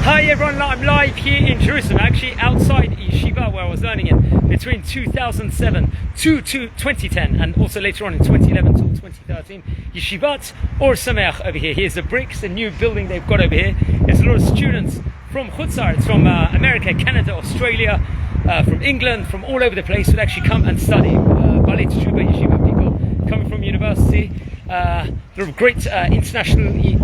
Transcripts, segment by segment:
Hi everyone, I'm live here in Jerusalem, actually outside Yeshiva where I was learning in between 2007 to 2010 and also later on in 2011 till 2013. Yeshivat Ohr Sameach over here. Here's the bricks, the new building they've got over here. There's a lot of students from Chutzar, from America, Canada, Australia, from England, from all over the place would actually come and study. Balei Teshuva Yeshiva people coming from university. There are great internationally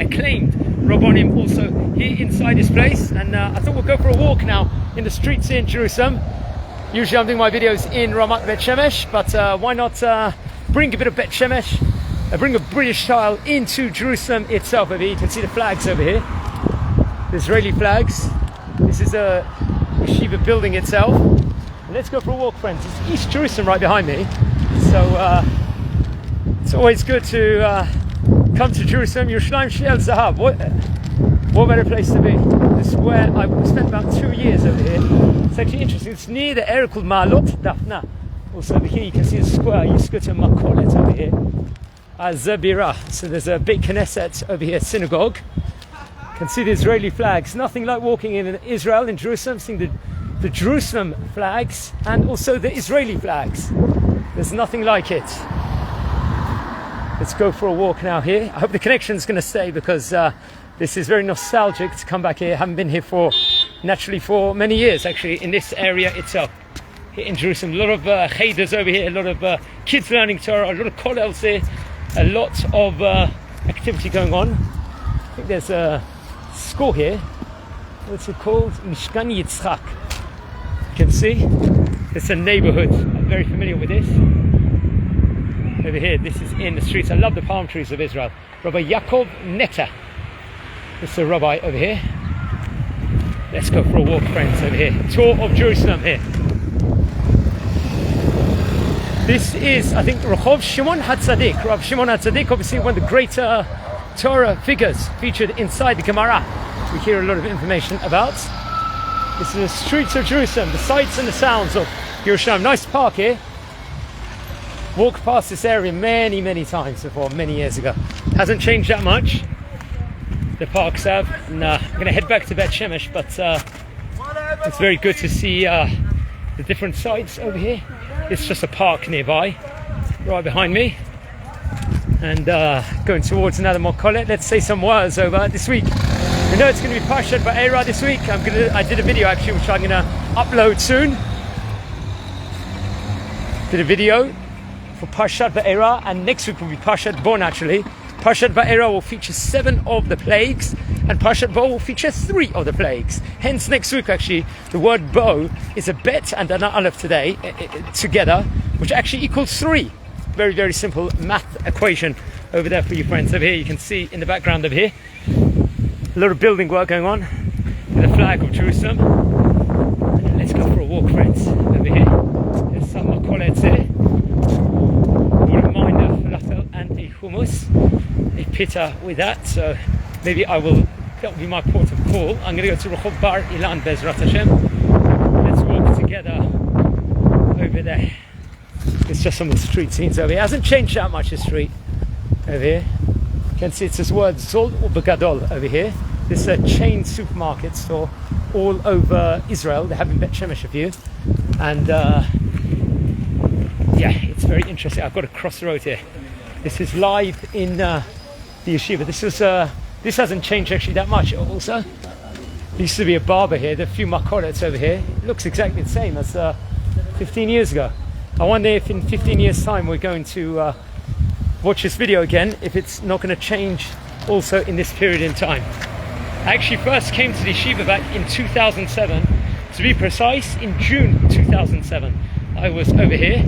acclaimed Rabbonim also here inside this place, and I thought we'll go for a walk now in the streets here in Jerusalem. Usually I'm doing my videos in Ramat Bet Shemesh, but why not bring a bit of Bet Shemesh, bring a British style into Jerusalem itself. Over here you can see the flags over here, the Israeli flags. This is a yeshiva building itself. Let's go for a walk, friends. It's East Jerusalem right behind me, so it's always good to come to Jerusalem. Yerushalayim Shel Zahav. What better place to be? This is where I spent about 2 years over here. It's actually interesting. It's near the area called Ma'alot Dafna. Also over here you can see the square. You go to Makolet over here. Azabira. So there's a big Knesset over here, synagogue. You can see the Israeli flags. Nothing like walking in Israel, in Jerusalem, seeing the Jerusalem flags and also the Israeli flags. There's nothing like it. Let's go for a walk now here. I hope the connection's going to stay because this is very nostalgic to come back here. I haven't been here for many years actually in this area itself. Here in Jerusalem, a lot of cheders over here, a lot of kids learning Torah, a lot of kollels here, a lot of activity going on. I think there's a school here. What's it called? Mishkan Yitzchak. You can see it's a neighborhood. I'm very familiar with this. Over here, this is in the streets. I love the palm trees of Israel. Rabbi Yaakov Netta. This is a rabbi over here. Let's go for a walk, friends, over here. Tour of Jerusalem here. This is, I think, Rehov Shimon Hatzadik. Rav Shimon Hatzadik, obviously one of the great Torah figures featured inside the Gemara. We hear a lot of information about. This is the streets of Jerusalem, the sights and the sounds of Jerusalem. Nice park here. Walked past this area many times before, many years ago. Hasn't changed that much. The parks have. And, I'm going to head back to Bet Shemesh, but it's very good to see the different sites over here. It's just a park nearby, right behind me. And going towards another Mokolet. Let's say some words over this week. I know it's going to be Parshat Va'era this week. I did a video actually, which I'm going to upload soon. Did a video for Parshat Va'era, and next week will be Parshat Bo naturally. Parshat Va'era will feature 7 of the plagues, and Parshat Bo will feature 3 of the plagues. Hence next week actually, the word Bo is a bet and an aleph today, together, which actually equals 3. Very, very simple math equation over there for you friends. Over here you can see in the background over here, a lot of building work going on with the flag of Jerusalem. And let's go for a walk, friends, over here. There's some makolets here. And a hummus, a pita with that, so maybe that will be my port of call. I'm going to go to Rehov Bar Ilan Bezrat Hashem. Let's walk together over there. It's just some of the street scenes over here. It hasn't changed that much, the street over here. You can see it says word Zol Ubegadol over here. This is a chain supermarket store all over Israel. They have in Bet Shemesh a few, and yeah, it's very interesting. I've got to cross the road here. This is live in the yeshiva. This hasn't changed actually that much. Also, there used to be a barber here. There are a few makolets over here. It looks exactly the same as 15 years ago. I wonder if in 15 years' time we're going to watch this video again, if it's not going to change also in this period in time. I actually first came to the yeshiva back in 2007. To be precise, in June 2007. I was over here.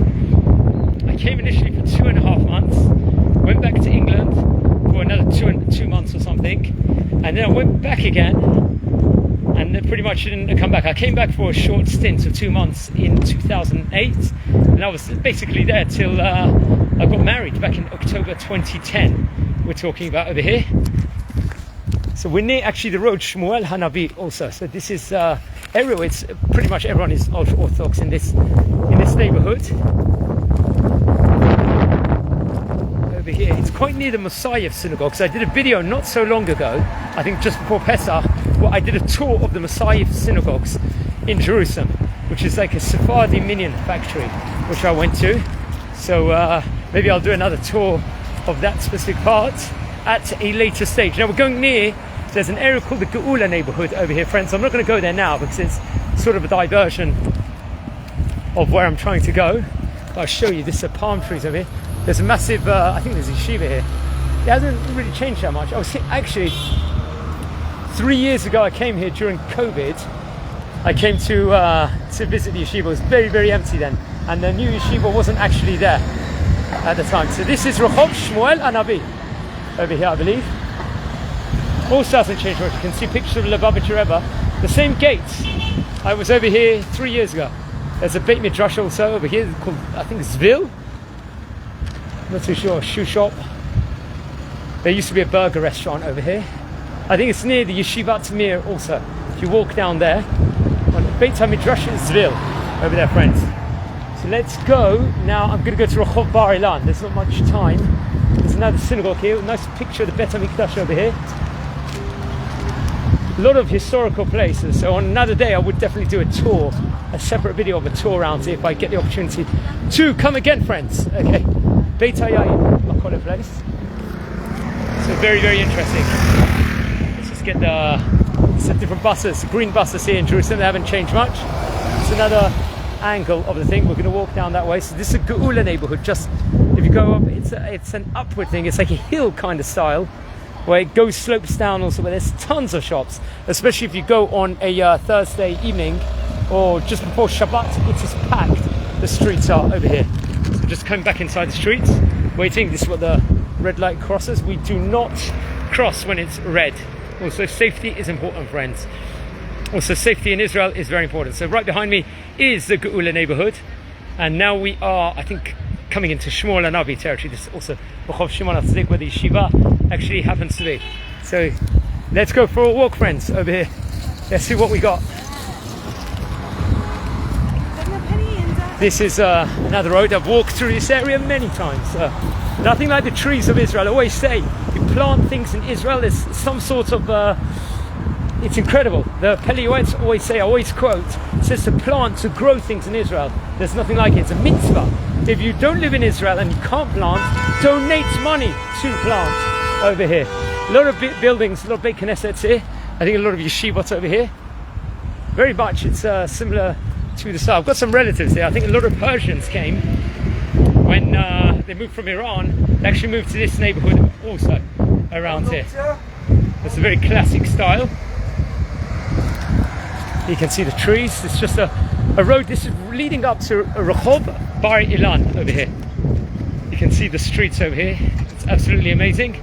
I came initially for 2.5 months, went back to England for another 2 months or something, and then I went back again, and then pretty much didn't come back. I came back for a short stint of 2 months in 2008, and I was basically there till I got married back in October 2010. We're talking about over here. So we're near actually the road Shmuel Hanavi also. So this is everywhere. It's pretty much everyone is ultra Orthodox in this neighborhood. over here. It's quite near the Messiah synagogue. So I did a video not so long ago, I think just before Pesach, where I did a tour of the Messiah synagogues in Jerusalem, which is like a Sephardi minion factory, which I went to. So maybe I'll do another tour of that specific part at a later stage. Now we're going near, there's an area called the Geula neighborhood over here, friends. I'm not going to go there now because it's sort of a diversion of where I'm trying to go. But I'll show you, this are palm trees over here. There's a massive, I think there's a yeshiva here. It hasn't really changed that much. I was actually, 3 years ago I came here during COVID. I came to visit the yeshiva. It was very, very empty then. And the new yeshiva wasn't actually there at the time. So this is Rehov Shmuel Hanavi over here, I believe. Also hasn't changed much. You can see pictures of Lubavitcher Rebbe. The same gates. I was over here 3 years ago. There's a Beit Midrash also over here called, I think, Zvil. Not too sure. Shoe shop. There used to be a burger restaurant over here. I think it's near the Yeshivat Ohr also. If you walk down there, on Beit Midrash is Zvil over there, friends. So let's go. Now I'm going to go to Rehov Bar Ilan. There's not much time. There's another synagogue here. Nice picture of the Beit HaMikdash over here. A lot of historical places. So on another day I would definitely do a tour, a separate video of a tour around here if I get the opportunity to come again, friends. Okay. Beit HaYayin, I'll call it place. So very, very interesting. Let's just get some different buses, green buses here in Jerusalem. They haven't changed much. It's another angle of the thing. We're going to walk down that way. So this is a Geula neighborhood. Just if you go up, it's an upward thing. It's like a hill kind of style, where it goes, slopes down also, where there's tons of shops, especially if you go on a Thursday evening or just before Shabbat. It is packed. The streets are over here. So just coming back inside the streets, waiting. This is what the red light crosses. We do not cross when it's red. Also, safety is important, friends. Also, safety in Israel is very important. So right behind me is the Geula neighborhood, and now we are, I think, coming into Shmuel Hanavi territory. This is also Rehov Shimon Hatzadik, where the yeshiva actually happens to be. So let's go for a walk, friends, over here. Let's see what we got. This is another road. I've walked through this area many times. Nothing like the trees of Israel. I always say, you plant things in Israel, there's some sort of, it's incredible. The Pelioets always say, I always quote, it says to plant, to grow things in Israel. There's nothing like it. It's a mitzvah. If you don't live in Israel and you can't plant, donate money to plant over here. A lot of buildings, a lot of Beit Knessets here. I think a lot of yeshivot over here. Very much, it's similar to the south. I've got some relatives there. I think a lot of Persians came when they moved from Iran. They actually moved to this neighborhood also around here. It's a very classic style. You can see the trees. It's just a road. This is leading up to Rehov Bar Ilan over here. You can see the streets over here. It's absolutely amazing.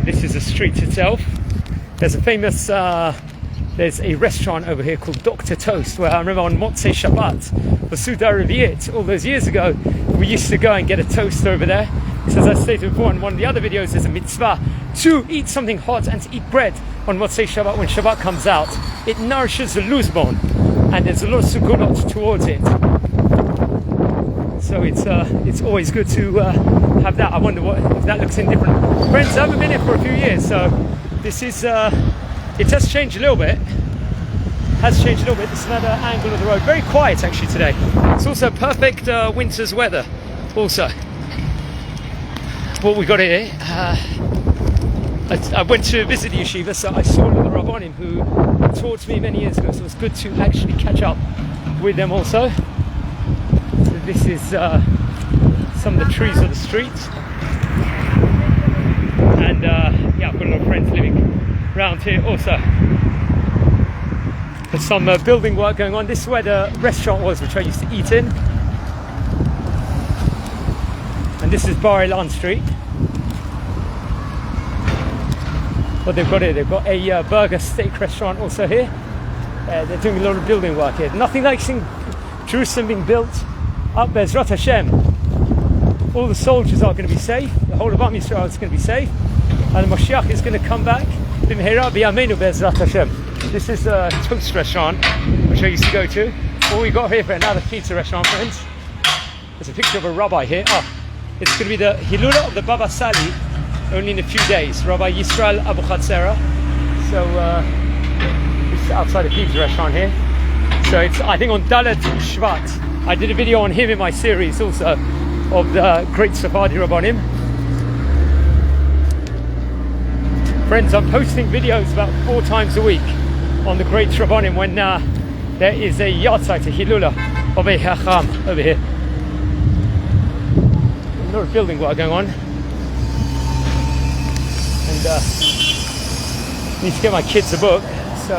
This is the street itself. There's a famous there's a restaurant over here called Dr. Toast, where I remember on Motzei Shabbat for Suda Revi'it all those years ago, we used to go and get a toast over there. Because as I stated before in one of the other videos, there's a mitzvah to eat something hot and to eat bread on Motzei Shabbat when Shabbat comes out. It nourishes the loose bone, and there's a lot of sugunot towards it. So it's always good to have that. I wonder if that looks any different. Friends, I haven't been here for a few years, so this is it has changed a little bit. This is another angle of the road. Very quiet actually today. It's also perfect winter's weather. Also, what we got here. I went to visit the yeshiva, so I saw the Rabbanim who taught me many years ago. So it was good to actually catch up with them also. So this is some of the trees of the street, and yeah, I've got a lot of friends living around here also. There's some building work going on. This is where the restaurant was, which I used to eat in. And this is Bar Ilan Street. What they've got here, they've got a burger steak restaurant also here. They're doing a lot of building work here. Nothing like seeing Jerusalem being built up. Bezrat Hashem. All the soldiers are going to be safe. The whole of Am Yisrael is going to be safe. And the Moshiach is going to come back. B'mehera b'yameinu Bezrat Hashem. This is a toast restaurant, which I used to go to. What we got here for another pizza restaurant, friends. There's a picture of a rabbi here. Oh, it's going to be the Hilula of the Baba Sali only in a few days. Rabbi Yisrael Abu Chatzera. So it's outside the pizza restaurant here. So it's, I think, on Dalet Shvat. I did a video on him in my series also of the great Sephardi Rabbanim. Friends, I'm posting videos about 4 times a week on the great Rabbanim when there is a yahrzeit, a Hilula of a Hacham over here. A lot of building work going on. And need to get my kids a book. So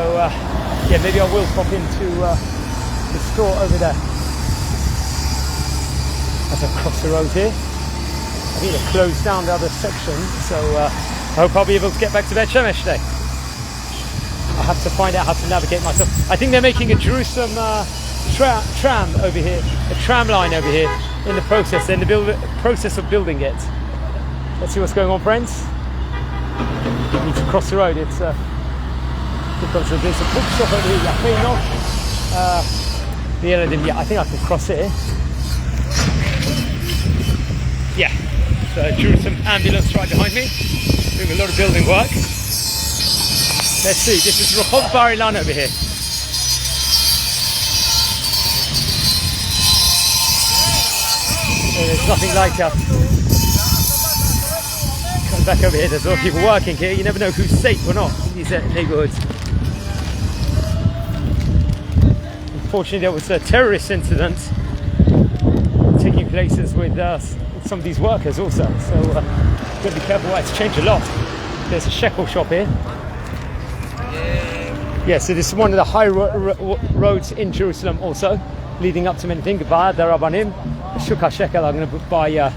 yeah, maybe I will pop into the store over there. As I cross the road here. I think they closed down the other section, so I hope I'll be able to get back to Bet Shemesh today. I have to find out how to navigate myself. I think they're making a Jerusalem tram over here, a tram line over here in the process. They're in the process of building it. Let's see what's going on, friends. I need to cross the road. It's because there's a bookshop over here. Yeah, I think I can cross here. Yeah, so Jerusalem ambulance right behind me, doing a lot of building work. Let's see, this is Rehov Bar Ilan over here. So there's nothing like come back over here, there's a lot of people working here. You never know who's safe or not in these neighbourhoods. Unfortunately, there was a terrorist incident taking places with some of these workers also, so you've got to be careful. It's changed a lot. There's a shekel shop here. Yeah, so this is one of the high roads in Jerusalem also, leading up to many things. Ba'ad Rabbanim, Shuk HaShekel. I'm going to buy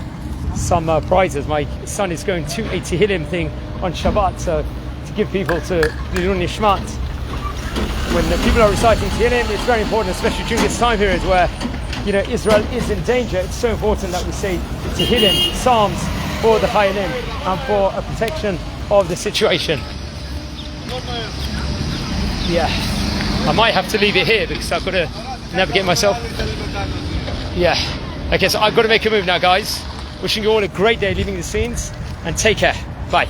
some prizes. My son is going to a Tehillim thing on Shabbat, so to give people to Lilun Nishmat. When the people are reciting Tehillim, it's very important, especially during this time period where, you know, Israel is in danger. It's so important that we say Tehillim, Psalms for the Chayalim and for a protection of the situation. Yeah, I might have to leave it here because I've got to navigate myself. Yeah, okay, so I've got to make a move now, guys. Wishing you all a great day leaving the scenes, and take care. Bye.